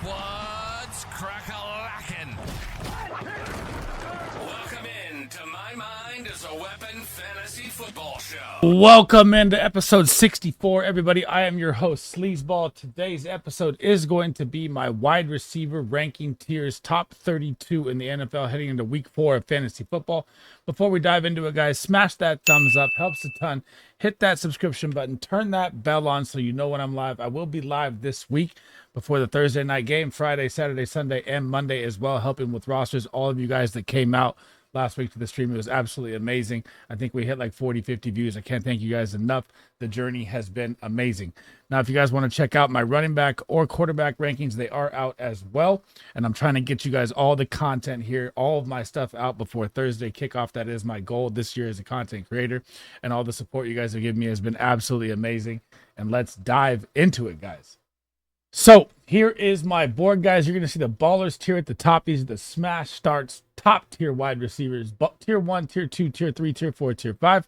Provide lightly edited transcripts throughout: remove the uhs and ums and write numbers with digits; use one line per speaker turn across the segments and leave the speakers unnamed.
What's crack-a-lackin'? Welcome in to My Mind is a Weapon Fantasy Football Show.
Welcome into episode 64, everybody. I am your host, SleezBall. Today's episode is going to be my wide receiver ranking tiers, top 32 in the NFL heading into week 4 of fantasy football. Before we dive into it, guys, smash that thumbs up. Helps a ton. Hit that subscription button. Turn that bell on so you know when I'm live. I will be live this week before the Thursday night game, Friday, Saturday, Sunday, and Monday as well, helping with rosters. All of you guys that came out last week to the stream, it was absolutely amazing. I think we hit like 40, 50 views. I can't thank you guys enough. The journey has been amazing. Now, if you guys want to check out my running back or quarterback rankings, they are out as well. And I'm trying to get you guys all the content here, all of my stuff out before Thursday kickoff. That is my goal this year as a content creator. And all the support you guys have given me has been absolutely amazing. And let's dive into it, guys. So here is my board, guys. You're going to see the ballers tier at the top. These are the smash starts, top tier wide receivers, tier 1, tier 2, tier 3, tier 4, tier 5.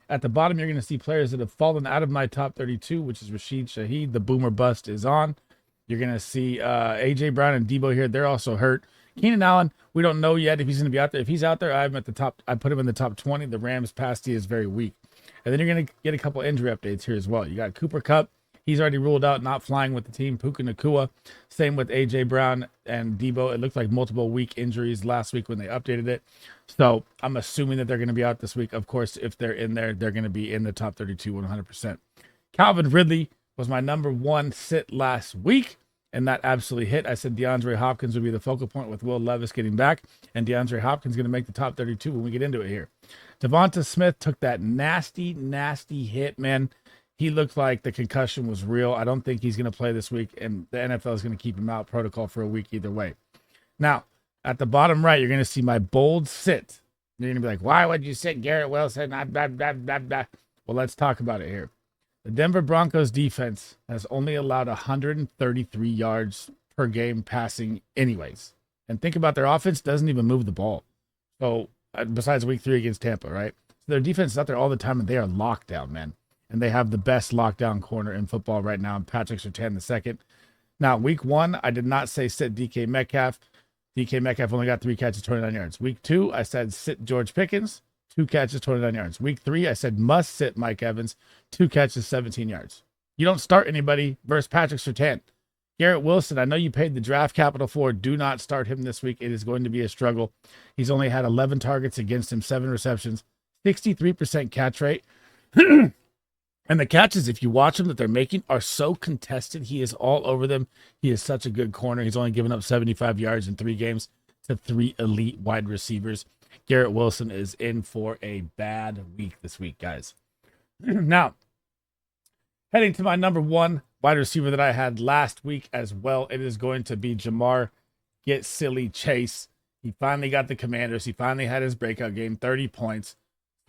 At the bottom, you're going to see players that have fallen out of my top 32, which is Rashid Shaheed. The boomer bust is on. You're going to see A.J. Brown and Debo here. They're also hurt. Keenan Allen, we don't know yet if he's going to be out there. If he's out there, I have him at the top. I put him in the top 20. The Rams pass D is very weak. And then you're going to get a couple injury updates here as well. You got Cooper Kupp. He's already ruled out not flying with the team. Puka Nacua. Same with A.J. Brown and Debo. It looked like multiple week injuries last week when they updated it. So I'm assuming that they're going to be out this week. Of course, if they're in there, they're going to be in the top 32 100%. Calvin Ridley was my number one sit last week, and that absolutely hit. I said DeAndre Hopkins would be the focal point with Will Levis getting back, and DeAndre Hopkins is going to make the top 32 when we get into it here. Devonta Smith took that nasty hit, man. He looked like the concussion was real. I don't think he's going to play this week, and the NFL is going to keep him out protocol for a week either way. Now, at the bottom right, you're going to see my bold sit. You're going to be like, why would you sit Garrett Wilson? Blah, blah, blah, blah, blah. Well, let's talk about it here. The Denver Broncos defense has only allowed 133 yards per game passing anyways. And think about their offense doesn't even move the ball. So, besides week 3 against Tampa, right? So their defense is out there all the time, and they are locked down, man. And they have the best lockdown corner in football right now, Patrick Surtain II. Now, week 1, I did not say sit DK Metcalf. DK Metcalf only got 3 catches, 29 yards. Week 2, I said sit George Pickens, 2 catches, 29 yards. Week 3, I said must sit Mike Evans, 2 catches, 17 yards. You don't start anybody versus Patrick Surtain. Garrett Wilson, I know you paid the draft capital for. Do not start him this week. It is going to be a struggle. He's only had 11 targets against him, 7 receptions, 63% catch rate. And the catches, if you watch them that they're making, are so contested. He is all over them. He is such a good corner. He's only given up 75 yards in 3 games to 3 elite wide receivers. Garrett Wilson is in for a bad week this week, guys. Now, heading to my number 1 wide receiver that I had last week as well, it is going to be Jamar Get Silly Chase. He finally got the Commanders. He finally had his breakout game, 30 points,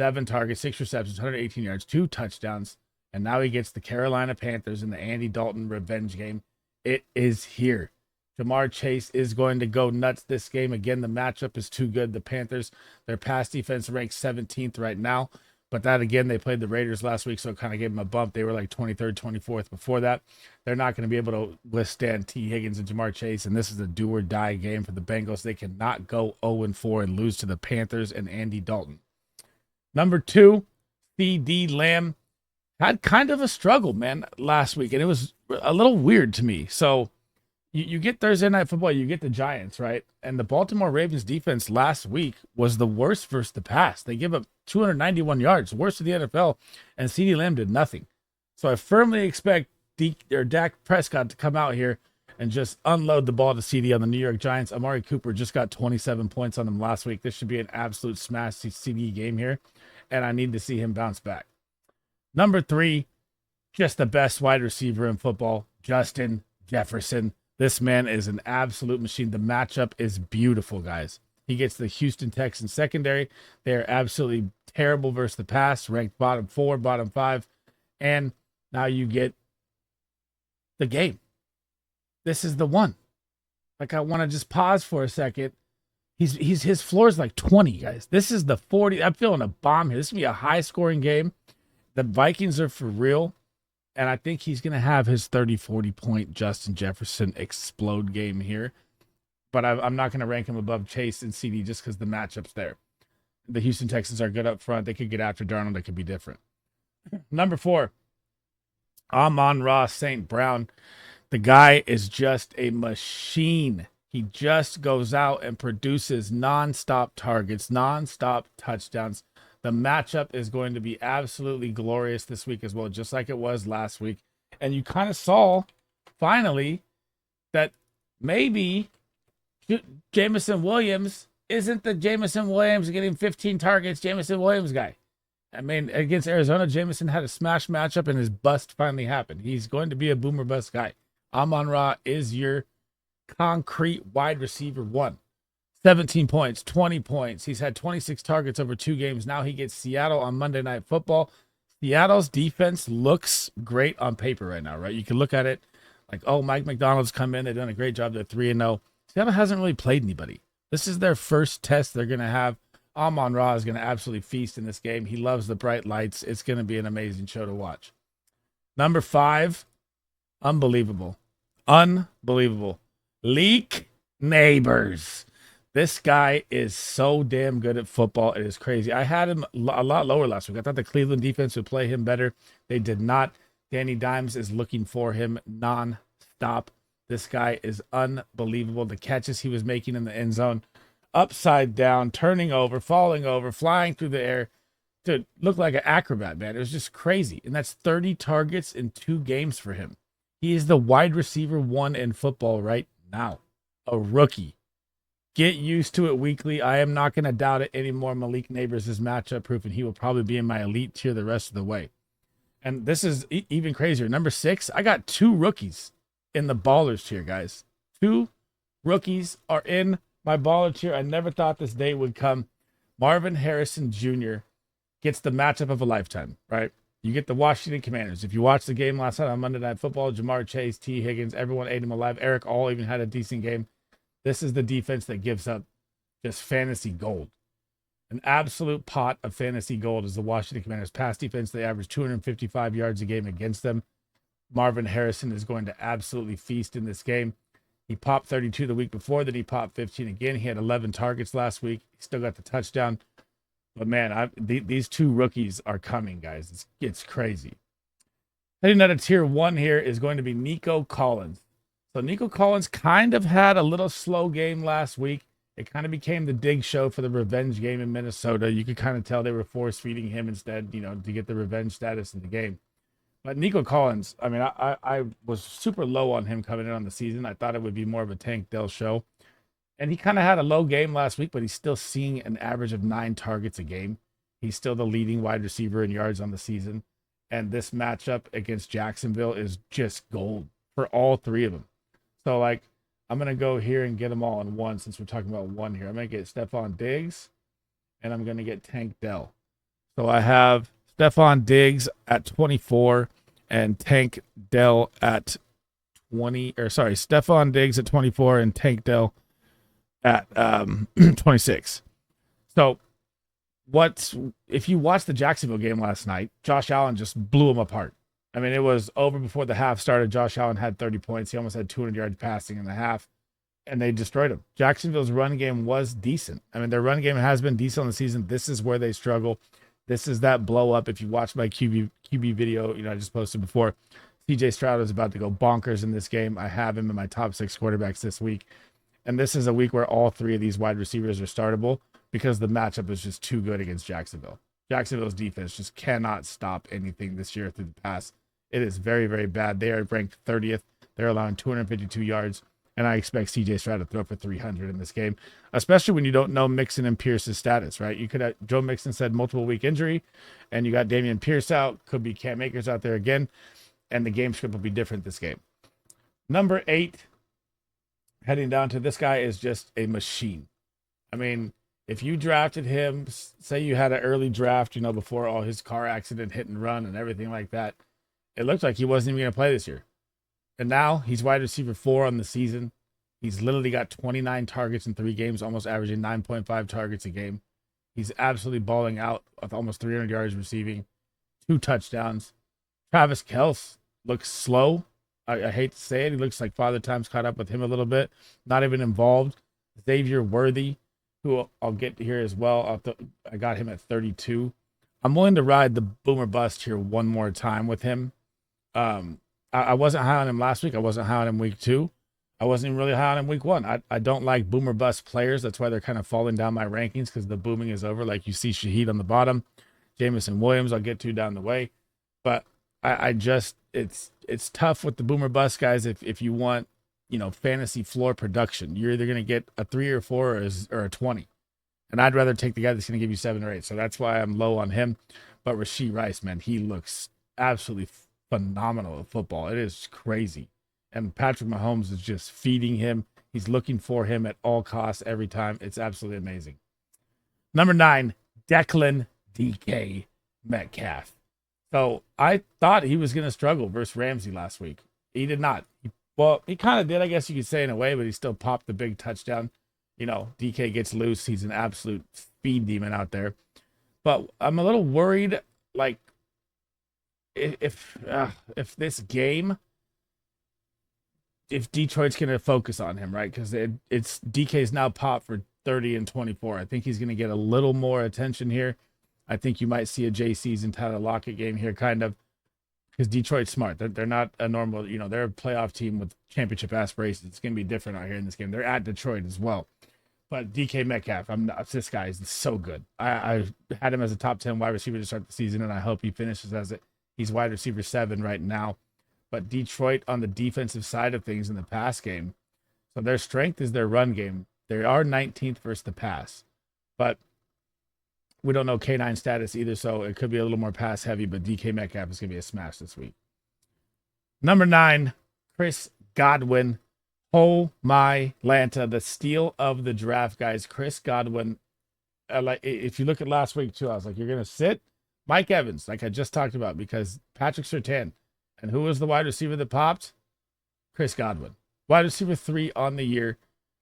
7 targets, 6 receptions, 118 yards, 2 touchdowns. And now he gets the Carolina Panthers in the Andy Dalton revenge game. It is here. Jamar Chase is going to go nuts this game. Again, the matchup is too good. The Panthers, their pass defense ranks 17th right now. But that, again, they played the Raiders last week, so it kind of gave them a bump. They were like 23rd, 24th before that. They're not going to be able to withstand T. Higgins and Jamar Chase, and this is a do-or-die game for the Bengals. They cannot go 0-4 and lose to the Panthers and Andy Dalton. Number 2, C.D. Lamb. Had kind of a struggle, man, last week, and it was a little weird to me. So you get Thursday Night Football, you get the Giants, right? And the Baltimore Ravens defense last week was the worst versus the pass. They give up 291 yards, worst of the NFL, and CeeDee Lamb did nothing. So I firmly expect Dak Prescott to come out here and just unload the ball to CD on the New York Giants. Amari Cooper just got 27 points on him last week. This should be an absolute smash CD game here, and I need to see him bounce back. Number 3, just the best wide receiver in football, Justin Jefferson. This man is an absolute machine. The matchup is beautiful, guys. He gets the Houston Texans secondary. They are absolutely terrible versus the pass, ranked bottom 4, bottom 5. And now you get the game. This is the one. Like, I want to just pause for a second. His floor is like 20, guys. This is the 40. I'm feeling a bomb here. This is going to be a high-scoring game. The Vikings are for real, And I think he's going to have his 30, 40-point Justin Jefferson explode game here. But I'm not going to rank him above Chase and CD just because the matchup's there. The Houston Texans are good up front. They could get after Darnold. It could be different. Number 4, Amon-Ra St. Brown. The guy is just a machine. He just goes out and produces nonstop targets, nonstop touchdowns. The matchup is going to be absolutely glorious this week as well, just like it was last week. And you kind of saw, finally, that maybe Jameson Williams isn't the Jameson Williams getting 15 targets Jameson Williams guy. I mean, against Arizona, Jameson had a smash matchup and his bust finally happened. He's going to be a boomer bust guy. Amon-Ra is your concrete wide receiver 1. 17 points, 20 points. He's had 26 targets over 2 games. Now he gets Seattle on Monday Night Football. Seattle's defense looks great on paper right now, right? You can look at it like, oh, Mike McDonald's come in. They've done a great job. They're 3-0. Seattle hasn't really played anybody. This is their first test they're going to have. Amon-Ra is going to absolutely feast in this game. He loves the bright lights. It's going to be an amazing show to watch. Number 5, unbelievable. Leak Neighbors. This guy is so damn good at football. It is crazy. I had him a lot lower last week. I thought the Cleveland defense would play him better. They did not. Danny Dimes is looking for him non-stop. This guy is unbelievable. The catches he was making in the end zone, upside down, turning over, falling over, flying through the air. Dude, looked like an acrobat, man. It was just crazy. And that's 30 targets in 2 games for him. He is the wide receiver 1 in football right now. A rookie. Get used to it weekly. I am not going to doubt it anymore. Malik Neighbors is matchup proof, and he will probably be in my elite tier the rest of the way. And this is even crazier. Number 6, I got 2 rookies in the ballers tier, guys. 2 rookies are in my baller tier. I never thought this day would come. Marvin Harrison Jr. gets the matchup of a lifetime, right? You get the Washington Commanders. If you watched the game last night on Monday Night Football, Jamar Chase, T. Higgins, everyone ate him alive. Eric All even had a decent game. This is the defense that gives up just fantasy gold. An absolute pot of fantasy gold is the Washington Commanders pass defense. They average 255 yards a game against them. Marvin Harrison is going to absolutely feast in this game. He popped 32 the week before, then he popped 15 again. He had 11 targets last week. He still got the touchdown. But man, these 2 rookies are coming, guys. It's crazy. Heading out of tier 1 here is going to be Nico Collins. So Nico Collins kind of had a little slow game last week. It kind of became the dig show for the revenge game in Minnesota. You could kind of tell they were force feeding him instead, to get the revenge status in the game. But Nico Collins, I mean, I was super low on him coming in on the season. I thought it would be more of a Tank Dell show. And he kind of had a low game last week, but he's still seeing an average of 9 targets a game. He's still the leading wide receiver in yards on the season. And this matchup against Jacksonville is just gold for all 3 of them. So, I'm going to go here and get them all in one since we're talking about one here. I'm going to get Stephon Diggs, and I'm going to get Tank Dell. So I have Stephon Diggs at 24 and Tank Dell at Stephon Diggs at 24 and Tank Dell at 26. So if you watched the Jacksonville game last night, Josh Allen just blew them apart. I mean, it was over before the half started. Josh Allen had 30 points. He almost had 200 yards passing in the half, and they destroyed him. Jacksonville's run game was decent. I mean, their run game has been decent on the season. This is where they struggle. This is that blow up. If you watch my QB video, I just posted before, CJ Stroud is about to go bonkers in this game. I have him in my top 6 quarterbacks this week. And this is a week where all 3 of these wide receivers are startable because the matchup is just too good against Jacksonville. Jacksonville's defense just cannot stop anything this year through the pass. It is very, very bad. They are ranked 30th. They're allowing 252 yards, and I expect CJ Stroud to throw for 300 in this game, especially when you don't know Mixon and Pierce's status, right? You could have Joe Mixon said multiple week injury, and you got Damian Pierce out. Could be Cam Akers out there again, and the game script will be different this game. Number 8, heading down to this guy is just a machine. I mean, if you drafted him, say you had an early draft, before all his car accident, hit and run and everything like that, it looked like he wasn't even going to play this year. And now he's wide receiver 4 on the season. He's literally got 29 targets in 3 games, almost averaging 9.5 targets a game. He's absolutely balling out with almost 300 yards receiving, 2 touchdowns. Travis Kelce looks slow. I hate to say it. He looks like Father Time's caught up with him a little bit. Not even involved. Xavier Worthy, who I'll get to here as well. I got him at 32. I'm willing to ride the boomer bust here one more time with him. I wasn't high on him last week. I wasn't high on him week 2. I wasn't even really high on him week 1. I don't like boomer bust players. That's why they're kind of falling down my rankings, because the booming is over. Like you see Shaheed on the bottom, Jamison Williams I'll get to down the way. But I just it's tough with the boomer bust guys if you want, fantasy floor production. You're either going to get a 3 or 4 or a 20. And I'd rather take the guy that's going to give you 7 or 8. So that's why I'm low on him. But Rashee Rice, man, he looks absolutely phenomenal at football. It is crazy. And Patrick Mahomes is just feeding him. He's looking for him at all costs every time. It's absolutely amazing. Number 9, Declan DK Metcalf. So I thought he was going to struggle versus Ramsey last week. He did not. He kind of did, I guess you could say, in a way, but he still popped the big touchdown. DK gets loose. He's an absolute speed demon out there. But I'm a little worried, like, if this game, if Detroit's going to focus on him, right? Because it's DK's now popped for 30 and 24. I think he's going to get a little more attention here. I think you might see a JC's and Tyler Lockett game here, kind of, because Detroit's smart. They're not a normal, they're a playoff team with championship aspirations. It's going to be different out here in this game. They're at Detroit as well. But DK Metcalf, this guy is so good. I had him as a top 10 wide receiver to start the season, and I hope he finishes as it. He's wide receiver 7 right now. But Detroit on the defensive side of things in the pass game, so their strength is their run game. They are 19th versus the pass. But we don't know K9 status either, so it could be a little more pass heavy, but DK Metcalf is going to be a smash this week. Number 9, Chris Godwin. Oh my Lanta, the steal of the draft, guys. Chris Godwin. If you look at last week too, I was like, you're going to sit Mike Evans, like I just talked about, because Patrick Surtain. And who was the wide receiver that popped? Chris Godwin. Wide receiver 3 on the year.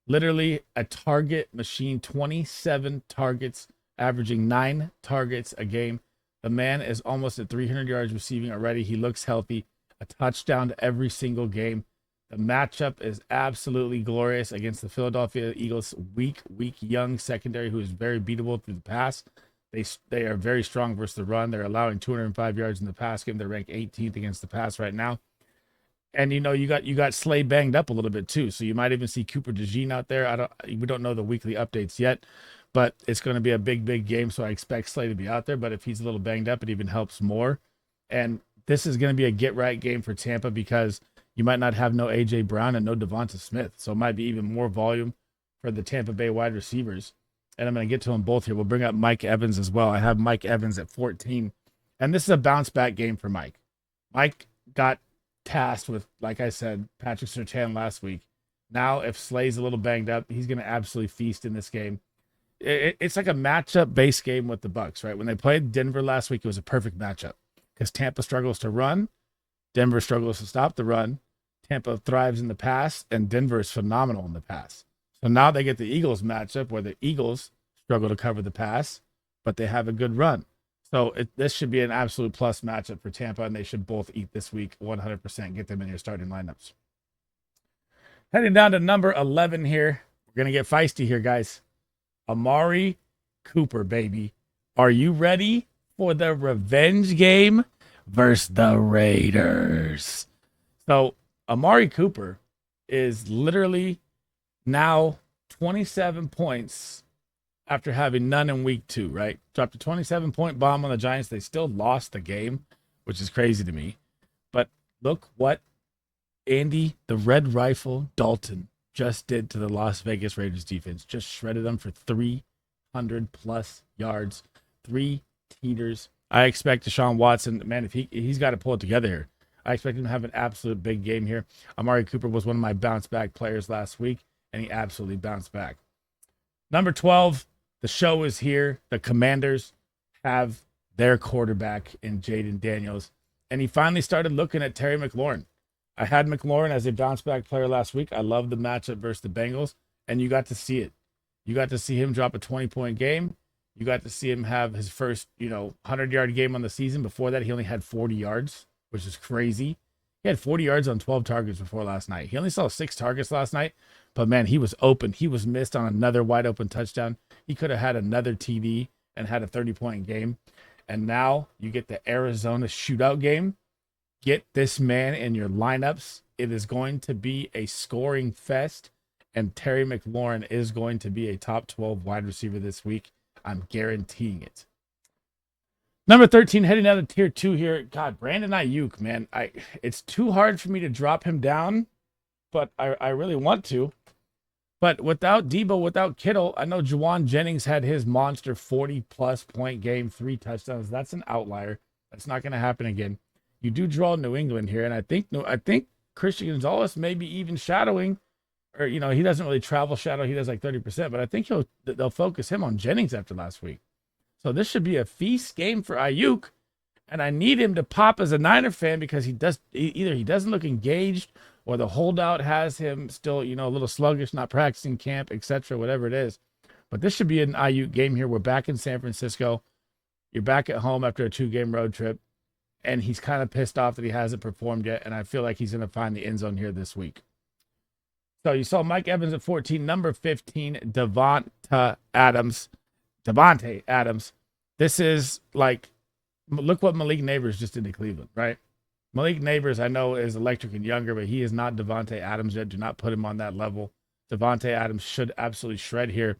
Literally a target machine, 27 targets, averaging 9 targets a game. The man is almost at 300 yards receiving already. He looks healthy. A touchdown to every single game. The matchup is absolutely glorious against the Philadelphia Eagles' weak young secondary, who is very beatable through the pass. They are very strong versus the run. They're allowing 205 yards in the pass game. They're ranked 18th against the pass right now. And you got Slay banged up a little bit too, so you might even see Cooper DeJean out there. We don't know the weekly updates yet, but it's going to be a big game, so I expect Slay to be out there. But if he's a little banged up, it even helps more. And this is going to be a get right game for Tampa, because you might not have no AJ Brown and no Devonta Smith, so it might be even more volume for the Tampa Bay wide receivers. And I'm going to get to them both here. We'll bring up Mike Evans as well. I have Mike Evans at 14. And this is a bounce back game for Mike. Mike got tasked with, like I said, Patrick Surtain last week. Now, if Slay's a little banged up, he's going to absolutely feast in this game. It's like a matchup-based game with the Bucs, right? When they played Denver last week, it was a perfect matchup, because Tampa struggles to run. Denver struggles to stop the run. Tampa thrives in the pass, and Denver is phenomenal in the pass. So now they get the Eagles matchup, where the Eagles struggle to cover the pass, but they have a good run. So this should be an absolute plus matchup for Tampa, and they should both eat this week 100%. Get them in your starting lineups. Heading down to number 11 here. We're going to get feisty here, guys. Amari Cooper, baby. Are you ready for the revenge game versus the Raiders? So Amari Cooper is literally now 27 points after having none in week 2, right? Dropped a 27-point bomb on the Giants. They still lost the game, which is crazy to me. But look what Andy, the Red Rifle Dalton, just did to the Las Vegas Raiders defense. Just shredded them for 300-plus yards, 3 teeters. I expect Deshaun Watson, man, if he's got to pull it together here. I expect him to have an absolute big game here. Amari Cooper was one of my bounce-back players last week, and he absolutely bounced back. Number 12, the show is here. The Commanders have their quarterback in Jaden Daniels, and he finally started looking at Terry McLaurin. I had McLaurin as a bounce-back player last week. I love the matchup versus the Bengals, and you got to see it. You got to see him drop a 20-point game. You got to see him have his first, 100-yard game on the season. Before that, he only had 40 yards, which is crazy. He had 40 yards on 12 targets before last night. He only saw 6 targets last night, but man, he was open. He was missed on another wide open touchdown. He could have had another TD and had a 30-point game. And now you get the Arizona shootout game. Get this man in your lineups. It is going to be a scoring fest, and Terry McLaurin is going to be a top 12 wide receiver this week. I'm guaranteeing it. Number 13, heading out of tier 2 here. God, Brandon Ayuk, man. It's too hard for me to drop him down, but I really want to. But without Debo, without Kittle, I know Juwan Jennings had his monster 40-plus point game, 3 touchdowns. That's an outlier. That's not going to happen again. You do draw New England here, and I think Christian Gonzalez may be even shadowing, or he doesn't really travel shadow. He does like 30%, but I think they'll focus him on Jennings after last week. So this should be a feast game for Ayuk, and I need him to pop as a Niner fan because either he doesn't look engaged or the holdout has him still, a little sluggish, not practicing camp, etc., whatever it is. But this should be an Ayuk game here. We're back in San Francisco. You're back at home after a 2-game road trip, and he's kind of pissed off that he hasn't performed yet, and I feel like he's going to find the end zone here this week. So you saw Mike Evans at 14, number 15, Davante Adams. This is like, look what Malik Neighbors just did to Cleveland, right? Malik Neighbors, I know, is electric and younger, but he is not Davante Adams yet. Do not put him on that level. Davante Adams should absolutely shred here.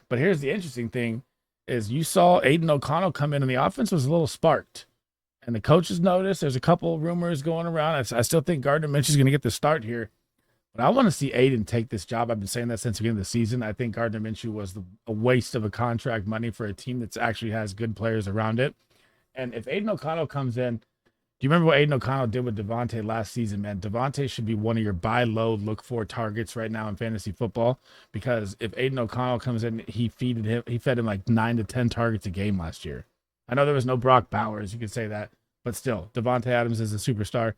But here's the interesting thing is you saw Aiden O'Connell come in and the offense was a little sparked. And the coaches noticed. There's a couple of rumors going around. I still think Gardner Minshew is going to get the start here. But I want to see Aiden take this job. I've been saying that since the beginning of the season. I think Gardner Minshew was a waste of a contract money for a team that actually has good players around it. And if Aiden O'Connell comes in, do you remember what Aiden O'Connell did with Devontae last season, man? Devontae should be one of your buy low, look for targets right now in fantasy football. Because if Aiden O'Connell comes in, he fed him like 9 to 10 targets a game last year. I know there was no Brock Bowers, you could say that. But still, Davante Adams is a superstar,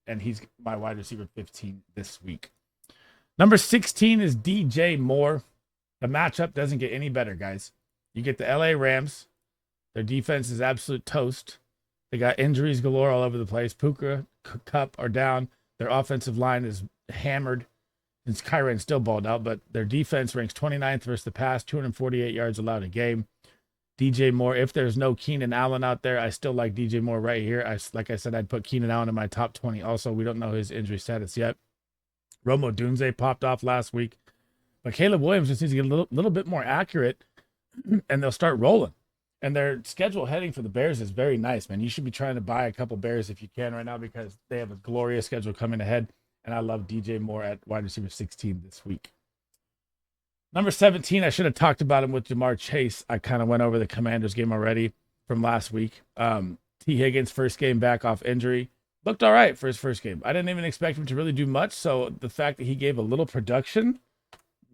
and he's my wide receiver 15 this week. Number 16 is DJ Moore. The matchup doesn't get any better, guys. You get the LA Rams. Their defense is absolute toast. They got injuries galore all over the place. Puka, Kupp are down. Their offensive line is hammered. Since Kyren still balled out, but their defense ranks 29th versus the pass, 248 yards allowed a game. DJ Moore, if there's no Keenan Allen out there, I still like DJ Moore right here. Like I said, I'd put Keenan Allen in my top 20. Also, we don't know his injury status yet. Romo Dunze popped off last week. But Caleb Williams just needs to get a little bit more accurate, and they'll start rolling. And their schedule heading for the Bears is very nice, man. You should be trying to buy a couple Bears if you can right now because they have a glorious schedule coming ahead. And I love DJ Moore at wide receiver 16 this week. Number 17, I should have talked about him with Jamar Chase. I kind of went over the Commanders game already from last week. T. Higgins, first game back off injury. Looked all right for his first game. I didn't even expect him to really do much. So the fact that he gave a little production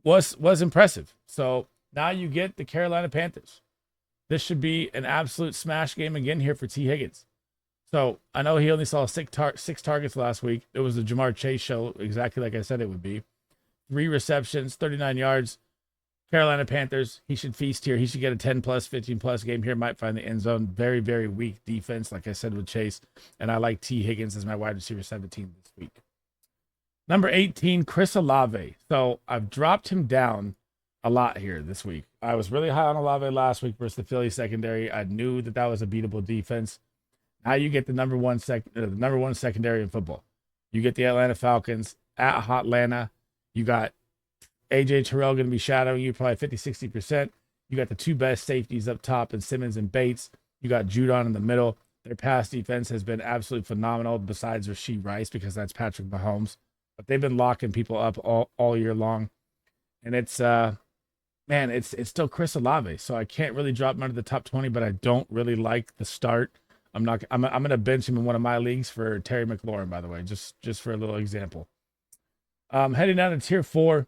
was impressive. So now you get the Carolina Panthers. This should be an absolute smash game again here for T. Higgins. So I know he only saw six targets last week. It was the Jamar Chase show, exactly like I said it would be. 3 receptions, 39 yards. Carolina Panthers, he should feast here. He should get a 10-plus, 15-plus game here. Might find the end zone. Very, very weak defense, like I said, with Chase. And I like T. Higgins as my wide receiver 17 this week. Number 18, Chris Olave. So I've dropped him down a lot here this week. I was really high on Olave last week versus the Philly secondary. I knew that was a beatable defense. Now you get the number one secondary in football. You get the Atlanta Falcons at Hotlanta. You got AJ Terrell going to be shadowing you probably 50-60%. You got the 2 best safeties up top in Simmons and Bates. You got Judon in the middle. Their pass defense has been absolutely phenomenal besides Rashee Rice because that's Patrick Mahomes. But they've been locking people up all year long. And it's it's still Chris Olave. So I can't really drop him under the top 20, but I don't really like the start. I'm going to bench him in one of my leagues for Terry McLaurin, by the way, just for a little example. Heading down to tier 4,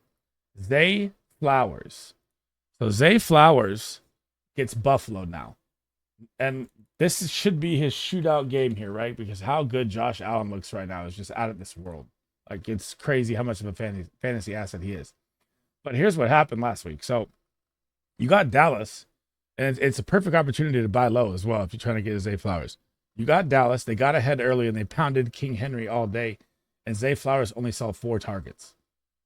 Zay Flowers. So Zay Flowers gets Buffalo now. And this should be his shootout game here, right? Because how good Josh Allen looks right now is just out of this world. Like, it's crazy how much of a fantasy asset he is. But here's what happened last week. So you got Dallas, and it's a perfect opportunity to buy low as well if you're trying to get Zay Flowers. You got Dallas. They got ahead early, and they pounded King Henry all day. and Zay Flowers only saw 4 targets.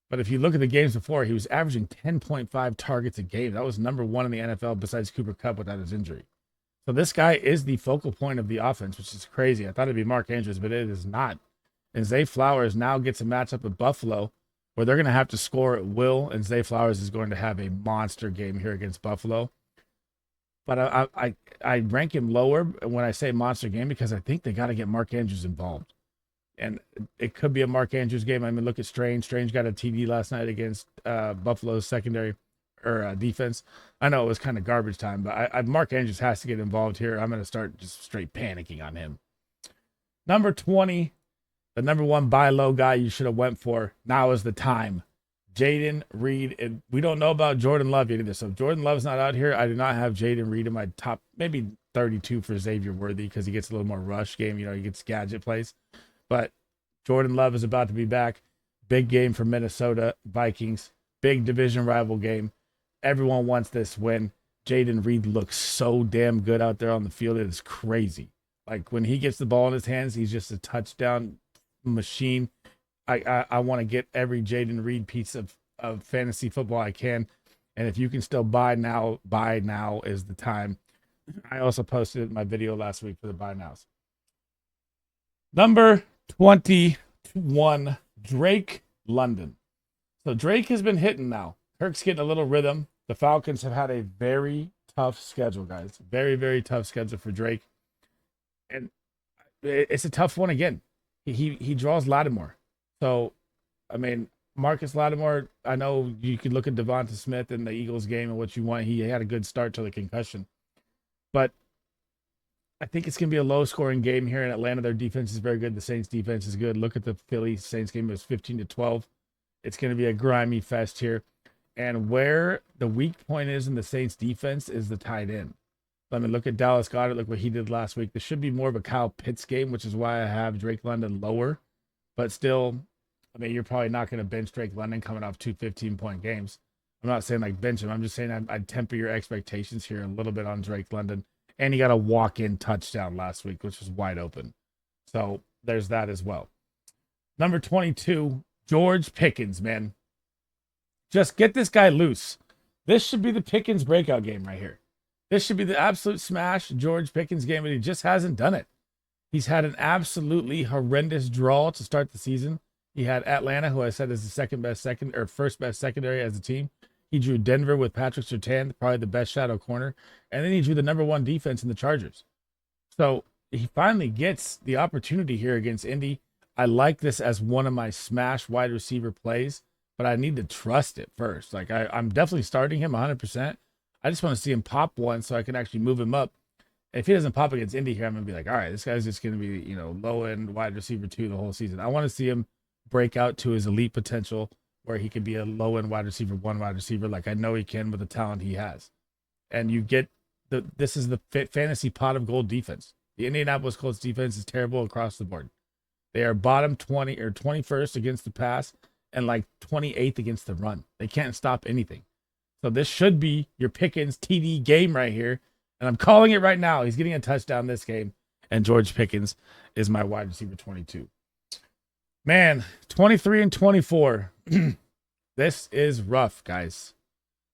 But if you look at the games before, he was averaging 10.5 targets a game. That was number 1 in the NFL besides Cooper Kupp without his injury. So this guy is the focal point of the offense, which is crazy. I thought it'd be Mark Andrews, but it is not. And Zay Flowers now gets a matchup with Buffalo where they're going to have to score at will, and Zay Flowers is going to have a monster game here against Buffalo. But I rank him lower when I say monster game because I think they got to get Mark Andrews involved. And it could be a Mark Andrews game. I mean, look at Strange. Strange got a TD last night against Buffalo's secondary or defense. I know it was kind of garbage time, but Mark Andrews has to get involved here. I'm going to start just straight panicking on him. Number 20, the number 1 buy low guy you should have went for. Now is the time. Jaden Reed. And we don't know about Jordan Love yet either. So if Jordan Love's not out here, I do not have Jaden Reed in my top, maybe 32 for Xavier Worthy because he gets a little more rush game. You know, he gets gadget plays. But Jordan Love is about to be back. Big game for Minnesota Vikings. Big division rival game. Everyone wants this win. Jaden Reed looks so damn good out there on the field. It is crazy. Like when he gets the ball in his hands, he's just a touchdown machine. I want to get every Jaden Reed piece of fantasy football I can. And if you can still buy now is the time. I also posted my video last week for the buy nows. Number 21, Drake London. So Drake has been hitting now. Kirk's getting a little rhythm. The Falcons have had a very tough schedule, guys. Very, very tough schedule for Drake. And it's a tough one again. He draws Lattimore. So, I mean, Marcus Lattimore, I know you could look at Devonta Smith in the Eagles game and what you want. He had a good start to the concussion. But I think it's going to be a low-scoring game here in Atlanta. Their defense is very good. The Saints' defense is good. Look at the Philly Saints game. It was 15-12. It's going to be a grimy fest here. And where the weak point is in the Saints' defense is the tight end. I mean, look at Dallas Goedert. Look what he did last week. This should be more of a Kyle Pitts game, which is why I have Drake London lower. But still, I mean, you're probably not going to bench Drake London coming off 2 15-point games. I'm not saying like bench him. I'm just saying I'd temper your expectations here a little bit on Drake London. And he got a walk-in touchdown last week, which was wide open. So there's that as well. Number 22, George Pickens, man. Just get this guy loose. This should be the Pickens breakout game right here. This should be the absolute smash George Pickens game, but he just hasn't done it. He's had an absolutely horrendous draw to start the season. He had Atlanta, who I said is the first best secondary as a team. He drew Denver with Patrick Surtain, probably the best shadow corner. And then he drew the number 1 defense in the Chargers. So he finally gets the opportunity here against Indy. I like this as one of my smash wide receiver plays, but I need to trust it first. Like I'm definitely starting him 100%. I just want to see him pop one so I can actually move him up. If he doesn't pop against Indy here, I'm going to be like, all right, this guy's just going to be, low-end wide receiver 2 the whole season. I want to see him break out to his elite potential where he could be a low-end wide receiver, 1 wide receiver, like I know he can with the talent he has. And you get this is the fantasy pot of gold defense. The Indianapolis Colts defense is terrible across the board. They are bottom 20 or 21st against the pass and like 28th against the run. They can't stop anything. So this should be your Pickens TD game right here. And I'm calling it right now. He's getting a touchdown this game. And George Pickens is my wide receiver 22. Man, 23 and 24. This is rough, guys.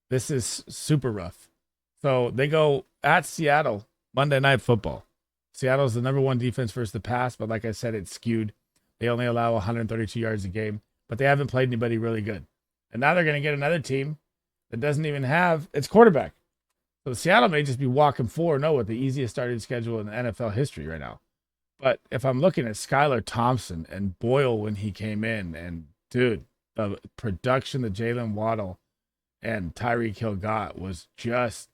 This is super rough. So they go at Seattle, Monday Night Football. Seattle's the number 1 defense versus the pass, but like I said, it's skewed. They only allow 132 yards a game, but they haven't played anybody really good. And now they're going to get another team that doesn't even have its quarterback. So Seattle may just be walking 4-0 with the easiest starting schedule in NFL history right now. But if I'm looking at Skylar Thompson and Boyle when he came in, and dude, the production that Jalen Waddle and Tyreek Hill got was just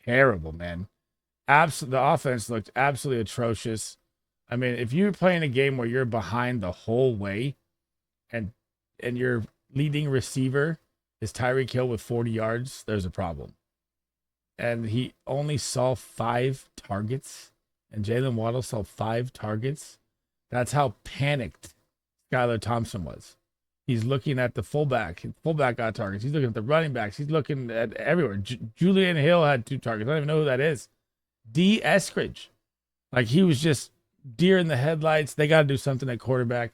terrible, man. The offense looked absolutely atrocious. I mean, if you're playing a game where you're behind the whole way and your leading receiver is Tyreek Hill with 40 yards, there's a problem. And he only saw 5 targets, and Jalen Waddle saw 5 targets. That's how panicked Skylar Thompson was. He's looking at the fullback. Fullback got targets. He's looking at the running backs. He's looking at everywhere. Julian Hill had 2 targets. I don't even know who that is. D. Eskridge. Like, he was just deer in the headlights. They got to do something at quarterback.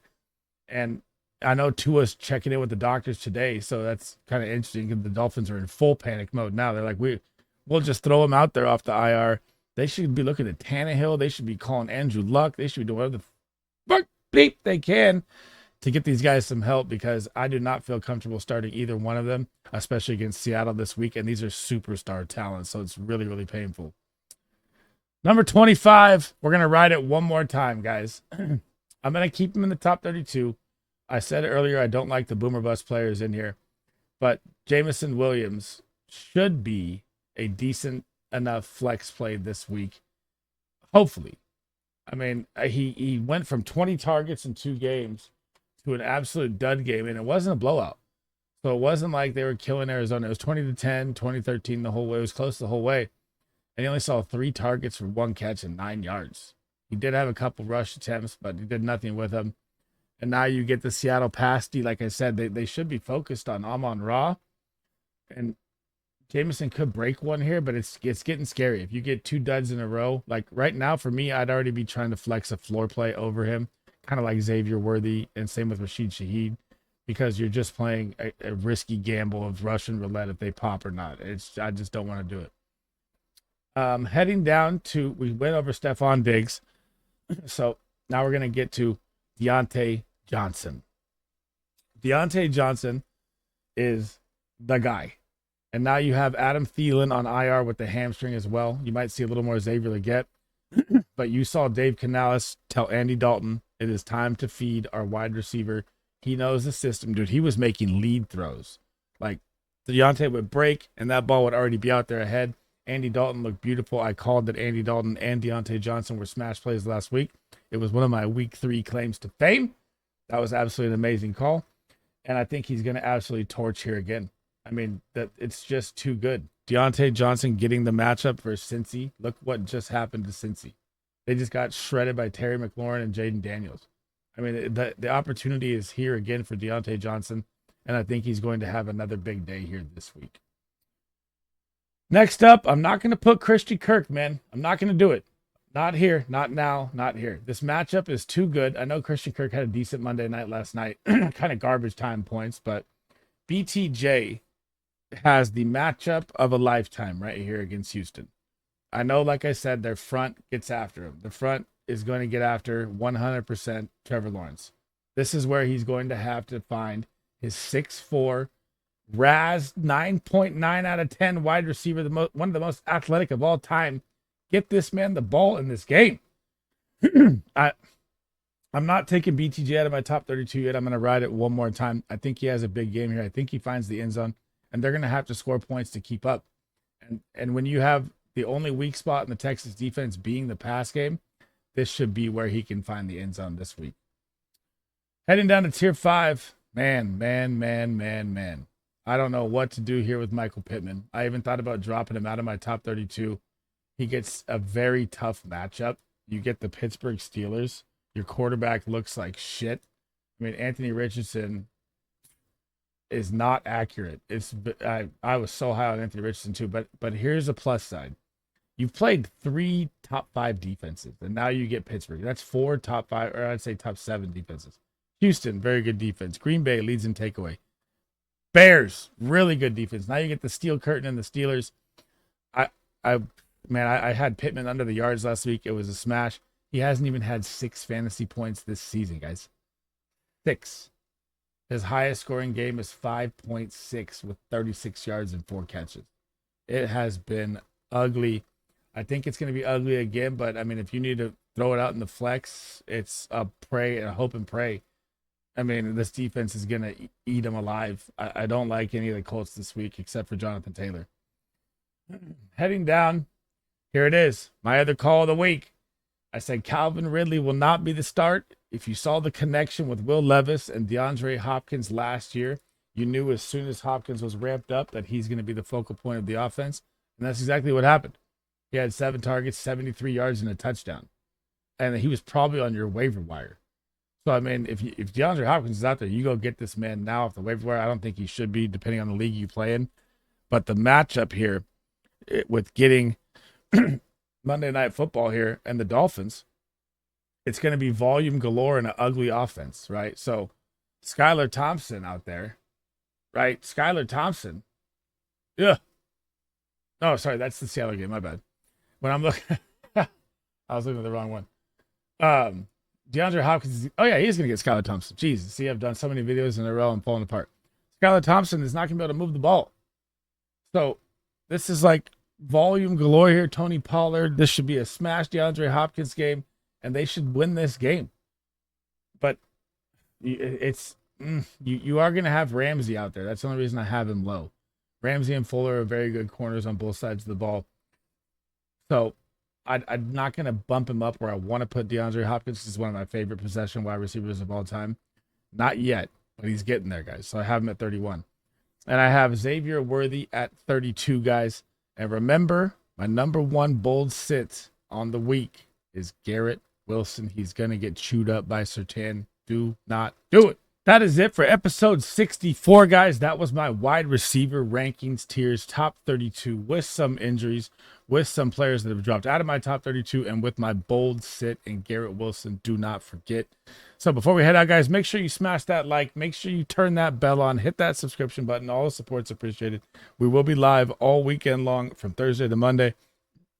And I know Tua's checking in with the doctors today, so that's kind of interesting because the Dolphins are in full panic mode now. They're like, we'll just throw him out there off the IR. They should be looking at Tannehill. They should be calling Andrew Luck. They should be doing whatever the fuck bleep they can to get these guys some help, because I do not feel comfortable starting either one of them, especially against Seattle this week. And these are superstar talents, so it's really, really painful. Number 25, we're going to ride it one more time, guys. I'm going to keep him in the top 32. I said earlier I don't like the boomer bust players in here, but Jameson Williams should be a decent enough flex play this week, hopefully. I mean, he went from 20 targets in 2 games to an absolute dud game, and it wasn't a blowout. So it wasn't like they were killing Arizona. It was 20-10, 20-13 the whole way. It was close the whole way. And he only saw 3 targets for 1 catch and 9 yards. He did have a couple rush attempts, but he did nothing with them. And now you get the Seattle pasty. Like I said, they should be focused on Amon-Ra. And Jameson could break one here, but it's getting scary. If you get 2 duds in a row, like right now for me, I'd already be trying to flex a floor play over him, kind of like Xavier Worthy, and same with Rashid Shaheed, because you're just playing a risky gamble of Russian roulette if they pop or not. I just don't want to do it. Heading down to, we went over Stephon Diggs, so now we're going to get to Deontay Johnson. Deontay Johnson is the guy. And now you have Adam Thielen on IR with the hamstring as well. You might see a little more Xavier Legette. But you saw Dave Canales tell Andy Dalton, it is time to feed our wide receiver. He knows the system, dude. He was making lead throws. Like, Deontay would break, and that ball would already be out there ahead. Andy Dalton looked beautiful. I called that Andy Dalton and Deontay Johnson were smash plays last week. It was one of my week 3 claims to fame. That was absolutely an amazing call. And I think he's going to absolutely torch here again. I mean, that it's just too good. Deontay Johnson getting the matchup for Cincy. Look what just happened to Cincy. They just got shredded by Terry McLaurin and Jaden Daniels. I mean, the opportunity is here again for Deontay Johnson, and I think he's going to have another big day here this week. Next up, I'm not going to put Christian Kirk, man. I'm not going to do it. Not here, not now, not here. This matchup is too good. I know Christian Kirk had a decent Monday night last night, kind of garbage time points, but BTJ has the matchup of a lifetime right here against Houston. I know, like I said, their front gets after him. The front is going to get after 100% Trevor Lawrence. This is where he's going to have to find his 6'4", Raz 9.9 out of 10 wide receiver, one of the most athletic of all time. Get this man the ball in this game. I'm not taking BTJ out of my top 32 yet. I'm going to ride it one more time. I think he has a big game here. I think he finds the end zone, and they're going to have to score points to keep up. And when you have the only weak spot in the Texas defense being the pass game, this should be where he can find the end zone this week. Heading down to tier 5, man. I don't know what to do here with Michael Pittman. I even thought about dropping him out of my top 32. He gets a very tough matchup. You get the Pittsburgh Steelers. Your quarterback looks like shit. I mean, Anthony Richardson is not accurate. I was so high on Anthony Richardson too, but here's a plus side. You've played 3 top 5 defenses, and now you get Pittsburgh. That's 4 top 5, or I'd say top 7 defenses. Houston, very good defense. Green Bay leads in takeaway. Bears, really good defense. Now you get the steel curtain and the Steelers. I had Pittman under the yards last week. It was a smash. He hasn't even had 6 fantasy points this season, guys. 6. His highest scoring game is 5.6 with 36 yards and 4 catches. It has been ugly. I think it's going to be ugly again, but I mean, if you need to throw it out in the flex, it's a hope and pray. I mean, this defense is going to eat them alive. I don't like any of the Colts this week except for Jonathan Taylor. Heading down, here it is. My other call of the week. I said Calvin Ridley will not be the start. If you saw the connection with Will Levis and DeAndre Hopkins last year, you knew as soon as Hopkins was ramped up that he's going to be the focal point of the offense. And that's exactly what happened. He had 7 targets, 73 yards, and a touchdown. And he was probably on your waiver wire. So, I mean, if DeAndre Hopkins is out there, you go get this man now off the waiver wire. I don't think he should be, depending on the league you play in. But the matchup here with getting Monday Night Football here and the Dolphins, it's going to be volume galore and an ugly offense, right? So Skylar Thompson out there, right? Skylar Thompson. Yeah. Oh, sorry, that's the Seattle game. My bad. When I'm looking, I was looking at the wrong one. DeAndre Hopkins. Oh yeah, he's gonna get Skylar Thompson. Jesus, see, I've done so many videos in a row and falling apart. Skylar Thompson is not gonna be able to move the ball. So this is like volume galore here. Tony Pollard. This should be a smash DeAndre Hopkins game, and they should win this game. But it's you are gonna have Ramsey out there. That's the only reason I have him low. Ramsey and Fuller are very good corners on both sides of the ball. So I'm not going to bump him up where I want to put DeAndre Hopkins. He's one of my favorite possession wide receivers of all time. Not yet, but he's getting there, guys. So I have him at 31. And I have Xavier Worthy at 32, guys. And remember, my number one bold sit on the week is Garrett Wilson. He's going to get chewed up by Surtain. Do not do it. That is it for episode 64, guys. That was my wide receiver rankings tiers, top 32, with some injuries, with some players that have dropped out of my top 32, and with my bold sit and Garrett Wilson. Do not forget. So before we head out, guys, make sure you smash that like. Make sure you turn that bell on. Hit that subscription button. All the support's appreciated. We will be live all weekend long from Thursday to Monday.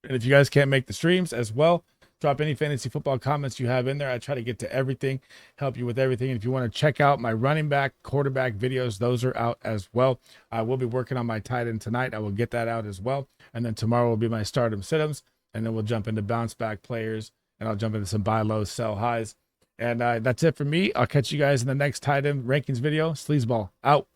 And if you guys can't make the streams as well, drop any fantasy football comments you have in there. I try to get to everything, help you with everything. And if you want to check out my running back, quarterback videos, those are out as well. I will be working on my tight end tonight. I will get that out as well. And then tomorrow will be my stardom sit-ems. And then we'll jump into bounce back players. And I'll jump into some buy lows, sell highs. And that's it for me. I'll catch you guys in the next tight end rankings video. SleezBall out.